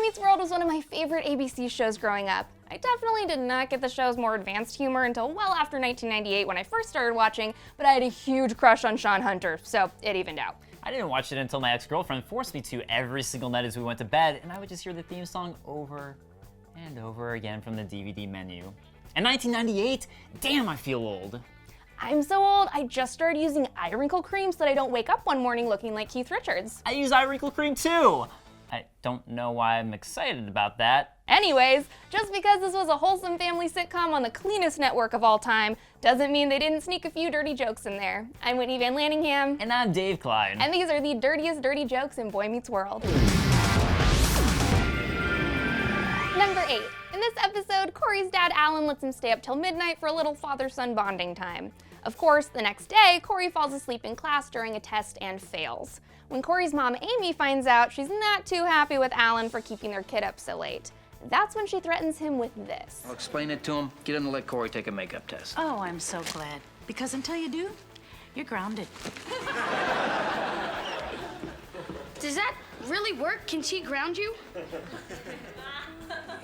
Meets World was one of my favorite ABC shows growing up. I definitely did not get the show's more advanced humor until well after 1998 when I first started watching, but I had a huge crush on Sean Hunter, so it evened out. I didn't watch it until my ex-girlfriend forced me to every single night as we went to bed, and I would just hear the theme song over and over again from the DVD menu. In 1998? Damn, I feel old. I'm so old, I just started using eye wrinkle cream so that I don't wake up one morning looking like Keith Richards. I use eye wrinkle cream too! I don't know why I'm excited about that. Anyways, just because this was a wholesome family sitcom on the cleanest network of all time, doesn't mean they didn't sneak a few dirty jokes in there. I'm Whitney Van Lanningham. And I'm Dave Klein. And these are the dirtiest dirty jokes in Boy Meets World. Number 8. In this episode, Corey's dad Alan lets him stay up till midnight for a little father-son bonding time. Of course, the next day, Corey falls asleep in class during a test and fails. When Corey's mom Amy finds out, she's not too happy with Alan for keeping their kid up so late. That's when she threatens him with this. I'll explain it to him. Get him to let Corey take a makeup test. Oh, I'm so glad. Because until you do, you're grounded. Does that really work? Can she ground you?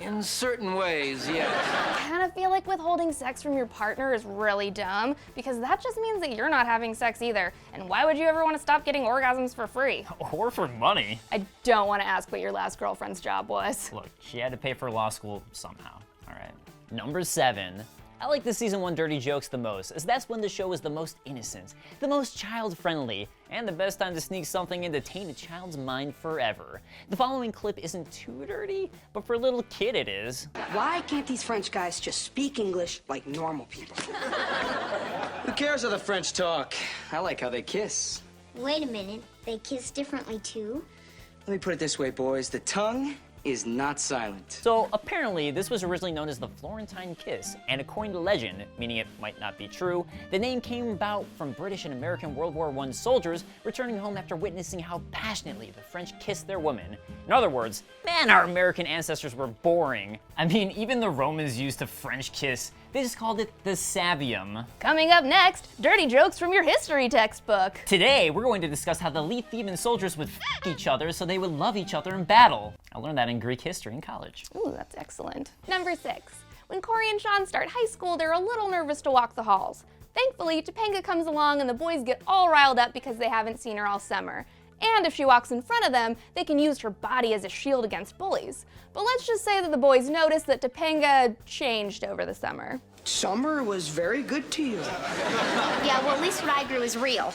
In certain ways, yes. I kind of feel like withholding sex from your partner is really dumb, because that just means that you're not having sex either. And why would you ever want to stop getting orgasms for free? Or for money. I don't want to ask what your last girlfriend's job was. Look, she had to pay for law school somehow, all right? Number 7. I like the season 1 dirty jokes the most, as that's when the show is the most innocent, the most child-friendly, and the best time to sneak something in to taint a child's mind forever. The following clip isn't too dirty, but for a little kid it is. Why can't these French guys just speak English like normal people? Who cares how the French talk? I like how they kiss. Wait a minute, they kiss differently too? Let me put it this way, boys. The tongue is not silent. So apparently this was originally known as the Florentine kiss, and according to legend, meaning it might not be true, the name came about from British and American World War I soldiers returning home after witnessing how passionately the French kissed their women. In other words, man, our American ancestors were boring. I mean, even the Romans used a French kiss. They just called it the savium. Coming up next, dirty jokes from your history textbook. Today, we're going to discuss how the elite Theban soldiers would f each other so they would love each other in battle. I learned that in Greek history in college. Ooh, that's excellent. Number 6. When Corey and Sean start high school, they're a little nervous to walk the halls. Thankfully, Topanga comes along and the boys get all riled up because they haven't seen her all summer. And if she walks in front of them, they can use her body as a shield against bullies. But let's just say that the boys noticed that Topanga changed over the summer. Summer was very good to you. Yeah, well, at least what I grew is real.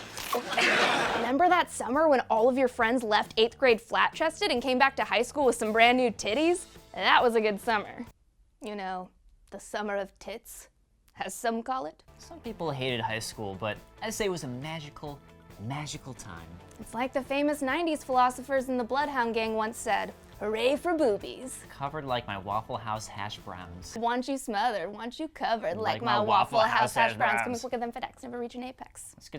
Remember that summer when all of your friends left 8th grade flat-chested and came back to high school with some brand new titties? That was a good summer. You know, the summer of tits, as some call it. Some people hated high school, but I'd say it was a magical time. It's like the famous 90s philosophers in the Bloodhound Gang once said, hooray for boobies. Covered like my Waffle House hash browns. Want you smothered, want you covered, like my Waffle House hash browns. Come quicker than FedEx, never reach an apex. That's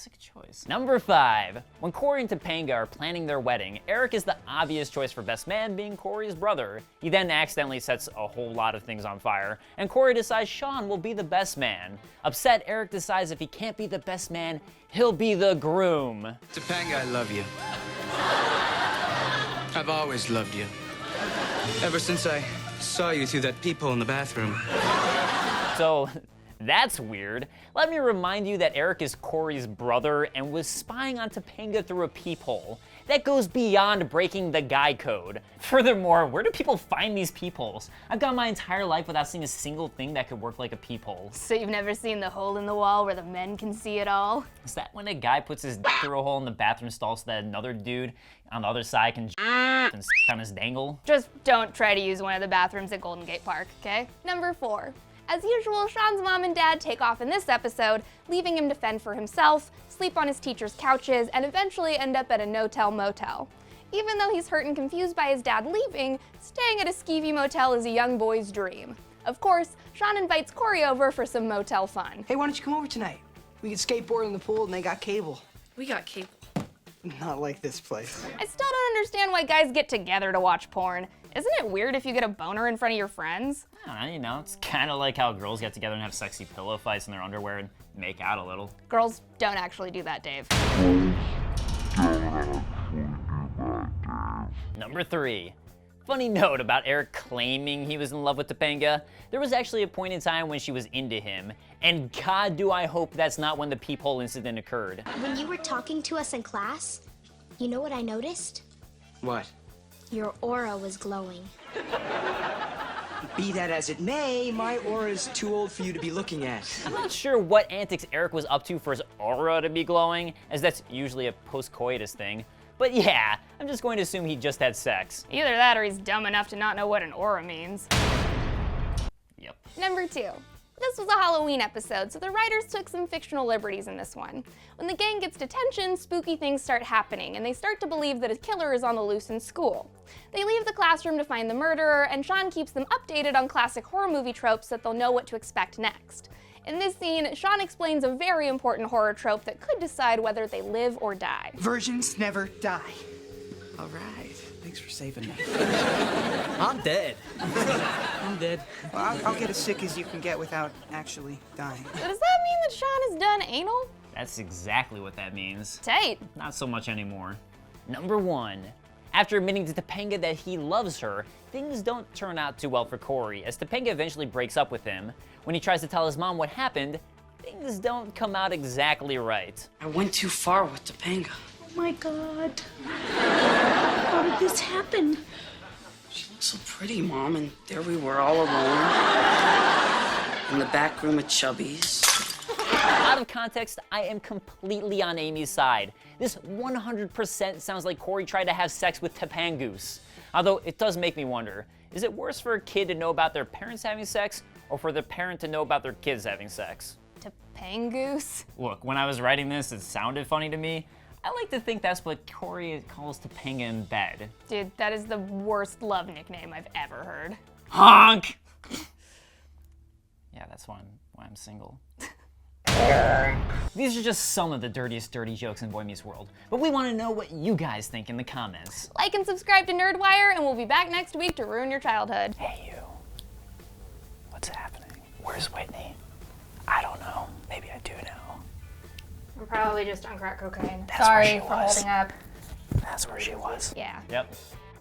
a good choice. Number 5. When Corey and Topanga are planning their wedding, Eric is the obvious choice for best man, being Corey's brother. He then accidentally sets a whole lot of things on fire, and Corey decides Sean will be the best man. Upset, Eric decides if he can't be the best man, he'll be the groom. Topanga, I love you. I've always loved you. Ever since I saw you through that peephole in the bathroom. So, that's weird. Let me remind you that Eric is Corey's brother and was spying on Topanga through a peephole. That goes beyond breaking the guy code. Furthermore, where do people find these peepholes? I've gone my entire life without seeing a single thing that could work like a peephole. So you've never seen the hole in the wall where the men can see it all? Is that when a guy puts his dick through a hole in the bathroom stall so that another dude on the other side can and on his dangle? Just don't try to use one of the bathrooms at Golden Gate Park, okay? Number 4. As usual, Sean's mom and dad take off in this episode, leaving him to fend for himself, sleep on his teacher's couches, and eventually end up at a no-tell-motel. Even though he's hurt and confused by his dad leaving, staying at a skeevy motel is a young boy's dream. Of course, Sean invites Corey over for some motel fun. Hey, why don't you come over tonight? We can skateboard in the pool and they got cable. We got cable. Not like this place. I still don't understand why guys get together to watch porn. Isn't it weird if you get a boner in front of your friends? I don't know, you know, it's kind of like how girls get together and have sexy pillow fights in their underwear and make out a little. Girls don't actually do that, Dave. Number 3. Funny note about Eric claiming he was in love with Topanga. There was actually a point in time when she was into him, and God do I hope that's not when the peephole incident occurred. When you were talking to us in class, you know what I noticed? What? Your aura was glowing. Be that as it may, my aura's too old for you to be looking at. I'm not sure what antics Eric was up to for his aura to be glowing, as that's usually a post-coitus thing. But yeah, I'm just going to assume he just had sex. Either that or he's dumb enough to not know what an aura means. Yep. Number 2. This was a Halloween episode, so the writers took some fictional liberties in this one. When the gang gets detention, spooky things start happening, and they start to believe that a killer is on the loose in school. They leave the classroom to find the murderer, and Sean keeps them updated on classic horror movie tropes so that they'll know what to expect next. In this scene, Sean explains a very important horror trope that could decide whether they live or die. Virgins never die. All right. Thanks for saving me. I'm dead. I'm dead. Well, I'll get as sick as you can get without actually dying. So does that mean that Sean has done anal? That's exactly what that means. Tight. Not so much anymore. Number 1. After admitting to Topanga that he loves her, things don't turn out too well for Corey, as Topanga eventually breaks up with him. When he tries to tell his mom what happened, things don't come out exactly right. I went too far with Topanga. Oh my God. How did this happen? She looked so pretty, Mom, and there we were all alone. In the back room at Chubby's. Out of context, I am completely on Amy's side. This 100% sounds like Corey tried to have sex with Topangoose. Although it does make me wonder, is it worse for a kid to know about their parents having sex, or for the parent to know about their kids having sex? Topangoose? Look, when I was writing this, it sounded funny to me. I like to think that's what Corey calls Topanga in bed. Dude, that is the worst love nickname I've ever heard. Honk! Yeah, that's why I'm single. These are just some of the dirtiest dirty jokes in Boy Meets World, but we want to know what you guys think in the comments. Like and subscribe to Nerdwire, and we'll be back next week to ruin your childhood. Hey you, what's happening? Where's Whitney? I don't know. Maybe I do know. I'm probably just on crack cocaine. That's Sorry where she for was. holding up. That's where she was. Yeah. Yep.